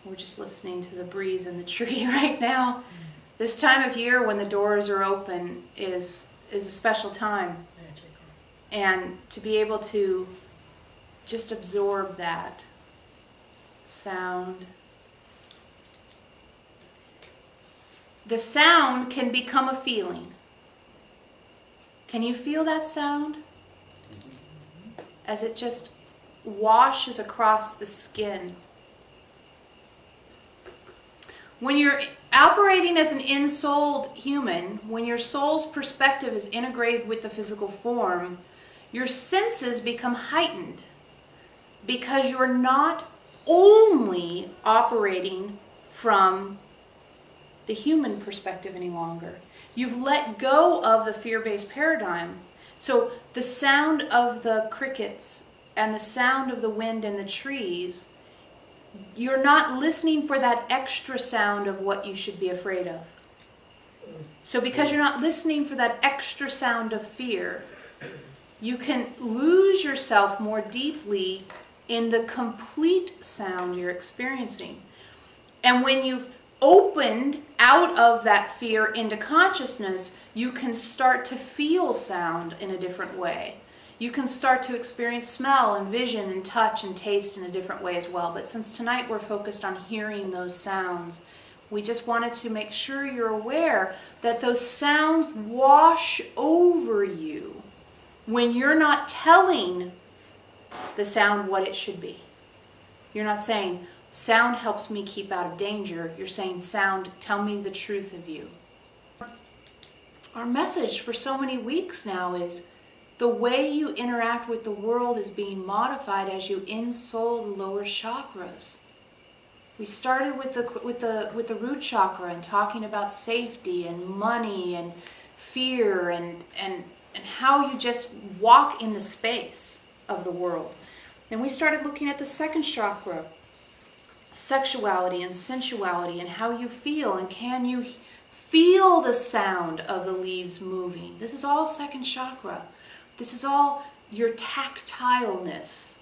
We're just listening to the breeze in the tree right now. This time of year when the doors are open is a special time. And to be able to just absorb that sound. The sound can become a feeling. Can you feel that sound? As it just washes across the skin. When you're operating as an ensouled human, when your soul's perspective is integrated with the physical form, your senses become heightened because you're not only operating from the human perspective any longer. You've let go of the fear-based paradigm. So the sound of the crickets and the sound of the wind in the trees, you're not listening for that extra sound of what you should be afraid of. So because you're not listening for that extra sound of fear, you can lose yourself more deeply in the complete sound you're experiencing. And when you've opened out of that fear into consciousness, you can start to feel sound in a different way. You can start to experience smell and vision and touch and taste in a different way as well. But since tonight we're focused on hearing those sounds, we just wanted to make sure you're aware that those sounds wash over you when you're not telling the sound what it should be. You're not saying, sound helps me keep out of danger. You're saying, sound, tell me the truth of you. Our message for so many weeks now is the way you interact with the world is being modified as you ensoul the lower chakras. We started with the root chakra and talking about safety and money and fear and how you just walk in the space of the world. Then we started looking at the second chakra, sexuality and sensuality and how you feel, and can you feel the sound of the leaves moving. This is all second chakra. This is all your tactileness.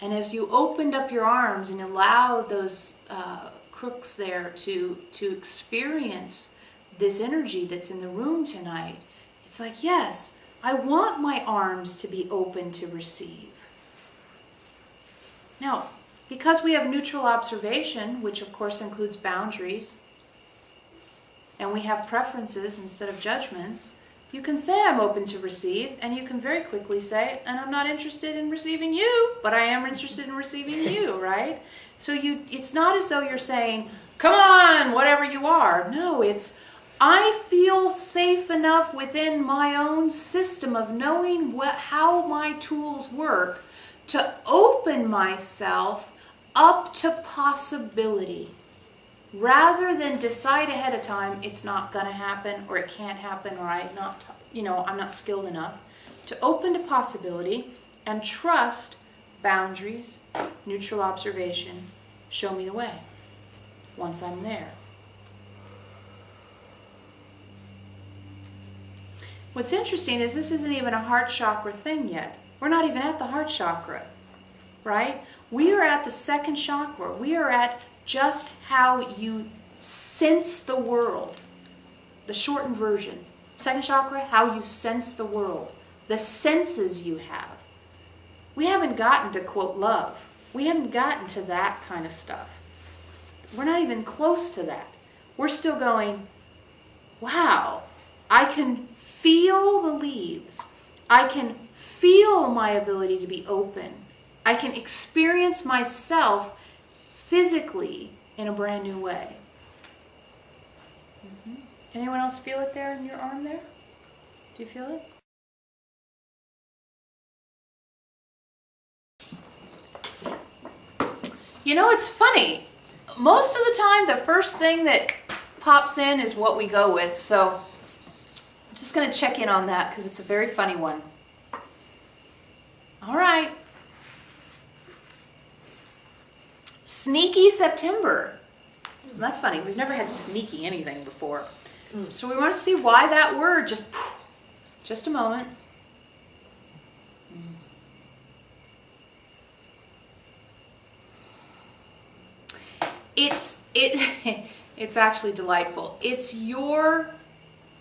And as you opened up your arms and allowed those crooks there to experience this energy that's in the room tonight, it's like, yes, I want my arms to be open to receive. Now, because we have neutral observation, which of course includes boundaries, and we have preferences instead of judgments, you can say I'm open to receive, and you can very quickly say, and I'm not interested in receiving you, but I am interested in receiving you, right? So it's not as though you're saying, come on, whatever you are. No, it's, I feel safe enough within my own system of knowing how my tools work to open myself up to possibility, rather than decide ahead of time it's not going to happen or it can't happen or I'm not skilled enough. To open to possibility and trust boundaries, neutral observation, show me the way once I'm there. What's interesting is this isn't even a heart chakra thing yet. We're not even at the heart chakra, right? We are at the second chakra. We are at just how you sense the world. The shortened version. Second chakra, how you sense the world. The senses you have. We haven't gotten to, quote, love. We haven't gotten to that kind of stuff. We're not even close to that. We're still going, wow, I can feel the leaves. I can feel my ability to be open. I can experience myself physically in a brand new way. Anyone else feel it there in your arm there? Do you feel it? You know, it's funny. Most of the time, the first thing that pops in is what we go with. So I'm just going to check in on that because it's a very funny one. All right. Sneaky September. Isn't that funny? We've never had sneaky anything before. So we want to see why that word just a moment. it's actually delightful. It's your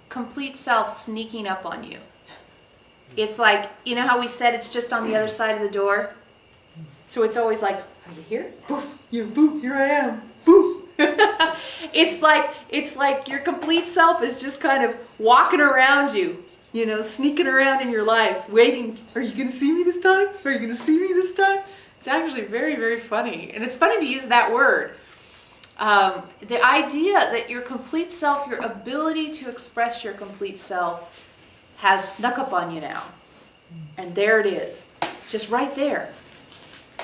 complete self sneaking up on you. It's like, you know how we said it's just on the other side of the door? So it's always like, are you here? Boof, boof, here I am. Boof. It's like your complete self is just kind of walking around you, you know, sneaking around in your life, waiting. Are you going to see me this time? Are you going to see me this time? It's actually very, very funny. And it's funny to use that word. The idea that your complete self, your ability to express your complete self, has snuck up on you now. And there it is. Just right there.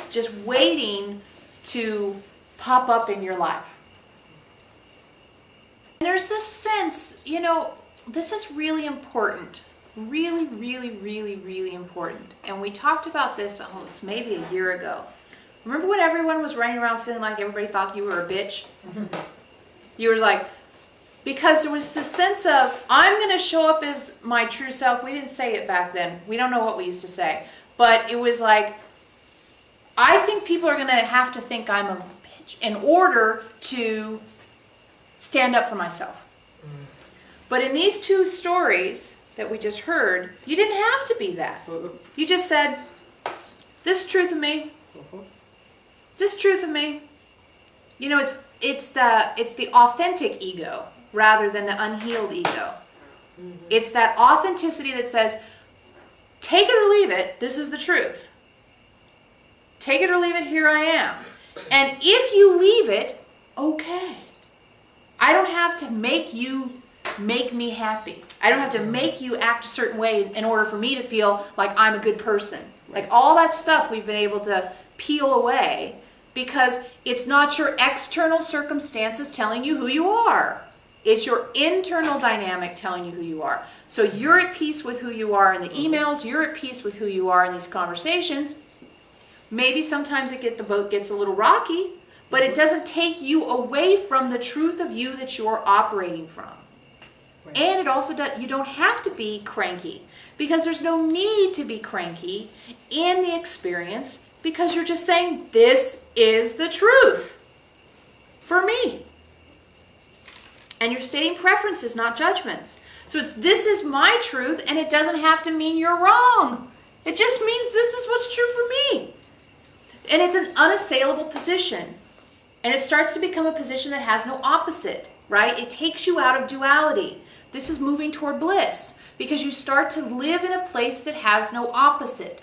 Just waiting to pop up in your life. And there's this sense, you know, this is really important. Really, really, really, really important. And we talked about this, it's maybe a year ago. Remember when everyone was running around feeling like everybody thought you were a bitch? You were like, because there was this sense of, I'm going to show up as my true self. We didn't say it back then. We don't know what we used to say. But it was like, I think people are going to have to think I'm a bitch in order to stand up for myself. But in these two stories that we just heard, you didn't have to be that. You just said, this truth of me, this truth of me. You know, it's the authentic ego rather than the unhealed ego. It's that authenticity that says, take it or leave it, this is the truth. Take it or leave it, here I am. And if you leave it, okay. I don't have to make you make me happy. I don't have to make you act a certain way in order for me to feel like I'm a good person. Like all that stuff we've been able to peel away because it's not your external circumstances telling you who you are. It's your internal dynamic telling you who you are. So you're at peace with who you are in the emails. You're at peace with who you are in these conversations. Maybe sometimes the boat gets a little rocky, but it doesn't take you away from the truth of you that you're operating from. Right. And it also does, you don't have to be cranky because there's no need to be cranky in the experience because you're just saying, this is the truth for me. And you're stating preferences, not judgments. So it's, this is my truth, and it doesn't have to mean you're wrong. It just means this is what's true for me. And it's an unassailable position. And it starts to become a position that has no opposite, right? It takes you out of duality. This is moving toward bliss because you start to live in a place that has no opposite.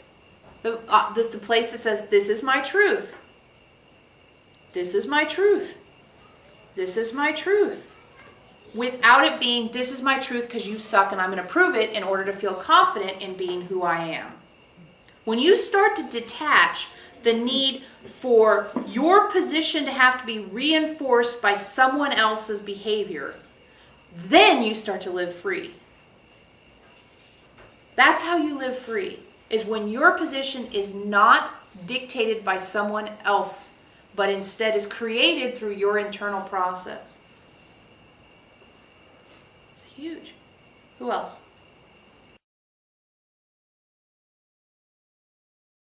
The place that says, this is my truth. This is my truth. This is my truth. Without it being, this is my truth because you suck and I'm going to prove it in order to feel confident in being who I am. When you start to detach the need for your position to have to be reinforced by someone else's behavior, then you start to live free. That's how you live free, is when your position is not dictated by someone else, but instead is created through your internal process. It's huge. Who else?